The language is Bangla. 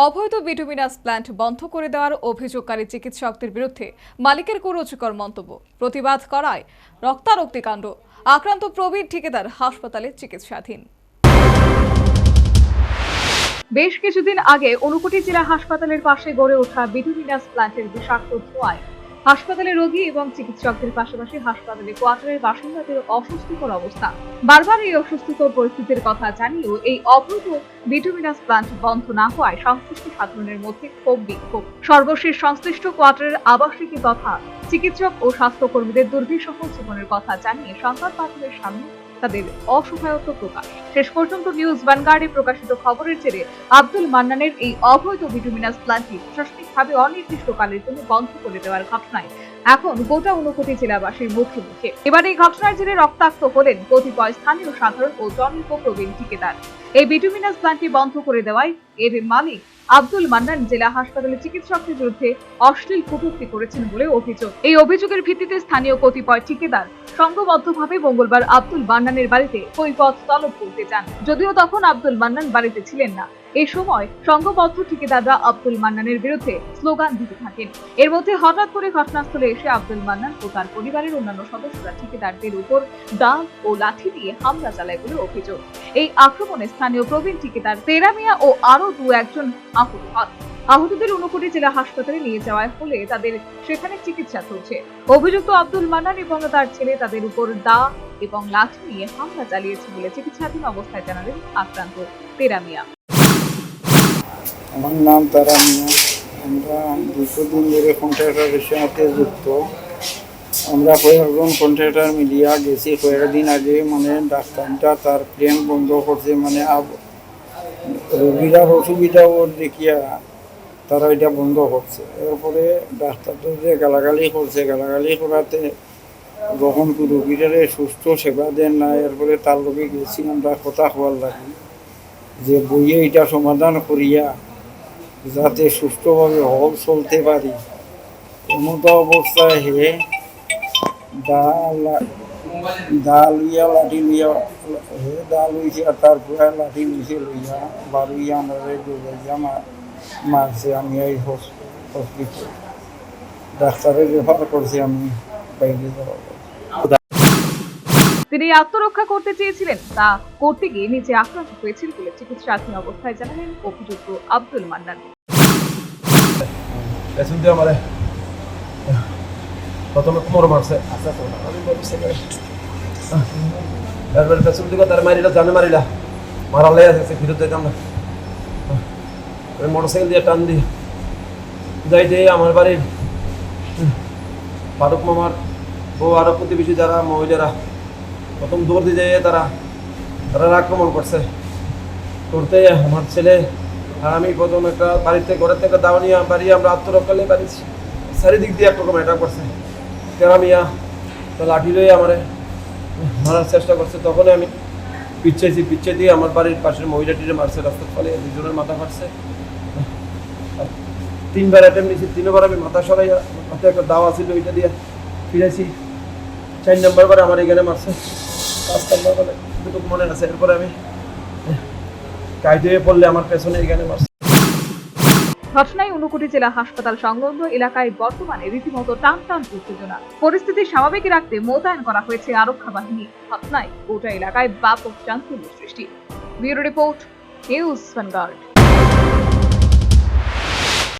অবৈধ বিটুমিনাস প্ল্যান্ট বন্ধ করে দেওয়ার অভিযোগকারী চিকিৎসকদের বিরুদ্ধে মালিকের কুরুচিকর মন্তব্য প্রতিবাদ করায় রক্তারক্তি কাণ্ড। আক্রান্ত প্রবীণ ঠিকাদার হাসপাতালে চিকিৎসাধীন। বেশ কিছুদিন আগে ঊনকোটি জেলা হাসপাতালের পাশে গড়ে ওঠা বিটুমিনাস প্ল্যান্টের বিষাক্ত ধোঁয়ায় হাসপাতালে রোগী এবং চিকিৎসকদের পাশাপাশি হাসপাতালে কোয়ার্টারের বাসিন্দাদের অস্বস্তিকর অবস্থা। বারবার এই অস্বস্তিকর পরিস্থিতির কথা জানিয়েও এই অবৈধ বিটুমিনাস প্ল্যান্ট বন্ধ না হওয়ায় সংশ্লিষ্ট সাধারণের মধ্যে ক্ষোভ বিক্ষোভ। সর্বশেষ সংশ্লিষ্ট কোয়ার্টারের আবাসিক তথা চিকিৎসক ও স্বাস্থ্যকর্মীদের দুর্বিষহ জীবনের কথা জানিয়ে সংবাদ মাধ্যমের সামনে তাদের অসহায়ত্ব প্রকাশ। শেষ পর্যন্ত নিউজ ভ্যানগার্ডে প্রকাশিত খবরের জেরে আব্দুল মান্নানের এই অবৈধ বিটুমিনাস প্ল্যান্টটি প্রশাসনিকভাবে অনির্দিষ্টকালের জন্য বন্ধ করে দেওয়ার ঘটনায় এখন গোটা ঊনকোটি জেলাবাসীর মুখে মুখে। এবার এই ঘটনার জেরে রক্তাক্ত হলেন কতিপয় স্থানীয় সাধারণ ও জনৈক প্রবীণ ঠিকাদার। এই বিটুমিনাস প্ল্যান্টটি বন্ধ করে দেওয়ায় এর মালিক আব্দুল মান্নান জেলা হাসপাতালে চিকিৎসকদের বিরুদ্ধে অশ্লীল কটূক্তি করেছেন বলে অভিযোগ। এই অভিযোগের ভিত্তিতে স্থানীয় কতিপয় ঠিকাদার সংঘবদ্ধভাবে মঙ্গলবার আব্দুল মান্নানের বাড়িতে কৈফিয়ত তলব করতে যান, যদিও তখন আব্দুল মান্নান বাড়িতে ছিলেন না। এই সময় সংঘবদ্ধ ঠিকাদাররা আব্দুল মান্নানের বিরুদ্ধে স্লোগান দিতে থাকেন। এর মধ্যে হঠাৎ করে ঘটনাস্থলে এসে আব্দুল মান্নান ও তার পরিবারের অন্যান্য সদস্যরা ঠিকাদারদের উপর দাঁত ও লাঠি দিয়ে হামলা চালায় বলে অভিযোগ। এই আক্রমণে স্থানীয় প্রবীণ ঠিকাদার তেরা মিয়া ও আরো একজন আহত হন। আহতদের ঊনকোটি জেলা হাসপাতালে নিয়ে যাওয়া হলে তাদের সেখানে চিকিৎসা চলছে। অভিযুক্ত আব্দুল মান্নান এবং তার ছেলে তাদের উপর দা এবং লাঠি নিয়ে হামলা চালিয়েছে বলে চিকিৎসাধীন অবস্থায় জানালেন আক্রান্ত তেরা মিয়া। আমার নাম তারা মিয়া। আমরা দীর্ঘদিন ধরে কন্ট্রাক্টরের সাথে যুক্ত। আমরা কয়েকজন কন্ট্রাক্টর মিলিয়া গেছি। কয়েকদিন আগে ডাক্তারটা তার প্লেন বন্ধ করছে, রোগীরার অসুবিধা ওর দেখিয়া তারা এটা বন্ধ করছে। এরপরে ডাক্তারদের যে গালাগালি করছে, গালাগালি করাতে যখন রোগীরারে সুস্থ সেবা দেন না, এরপরে তার লোকে গেছি আমরা কথা হওয়ার লাগে যে বইয়ে এটা সমাধান করিয়া যাতে সুস্থভাবে হল চলতে পারি। এমতো অবস্থায় হে দা লইয়া লাঠি লইয়া দা লইছে, আর তারপরে লাঠি নিচে লইয়া বাড়িয়া আমরা দৌড়াইয়া মারছে। আমি এই হসপিটাল ডাক্তারের রেফার করছি, আমি বাইরে যাওয়া। তিনি আত্মরক্ষা করতে চেয়েছিলেন, তা করতে গিয়ে নিজে আক্রান্ত হয়েছিল বলে চিকিৎসাধীন অবস্থায় জানালেন অভিযুক্ত আব্দুল মান্নান। প্রথমে কোমর মারছে, তারপরে পেছন দিকে তার মারিলা, জানে মারিলা, মারালে আছে ফিরত যাইতাম না। মোটরসাইকেল দিয়ে টান দিয়ে যাইতে আমার বাড়ির ফারুক মামার ও আরো প্রতিবেশী যারা মহিলারা প্রথম দৌড় দিয়ে যাই তারা আক্রমণ করছে। করতে আমার ছেলে আর আমি প্রথম একটা বাড়িতে ঘরের থেকে দাওয়া নিয়ে বাড়ি আমরা আত্মরক্ষা নিয়ে বাড়িছি। চারিদিক দিয়ে একরকম অ্যাটাক করছে। তেরা মিয়া তো লাঠি লয়ে আমার মারার চেষ্টা করছে। তখন আমি পিছিয়ে দিয়ে আমার বাড়ির পাশের মহিলাটিরে মারছে, রাস্তার ফলে দুজনের মাথা ফাটছে। তিনবার অ্যাটেম্প নিয়েছি, তিনবার আমি মাথা সরাইয়া মাথায় একটা দাওয়া ছিল ওইটা দিয়ে ফিরেছি। 4 নম্বর বারে আমার এখানে মারছে, 5 নম্বর বারে দুটো মনে আছে। এরপরে আমি কাইতে পড়লে আমার পেছনে এখানে মারছে। ঘটনায় ঊনকোটি জেলা হাসপাতাল সংলগ্ন এলাকায় বর্তমানে রীতিমতো টান উত্তেজনা। পরিস্থিতি স্বাভাবিক রাখতে মোতায়েন করা হয়েছে আরক্ষা বাহিনী। ঘটনায় গোটা এলাকায় ব্যাপক চাঞ্চল্য সৃষ্টি। Bureau report, news vanguard.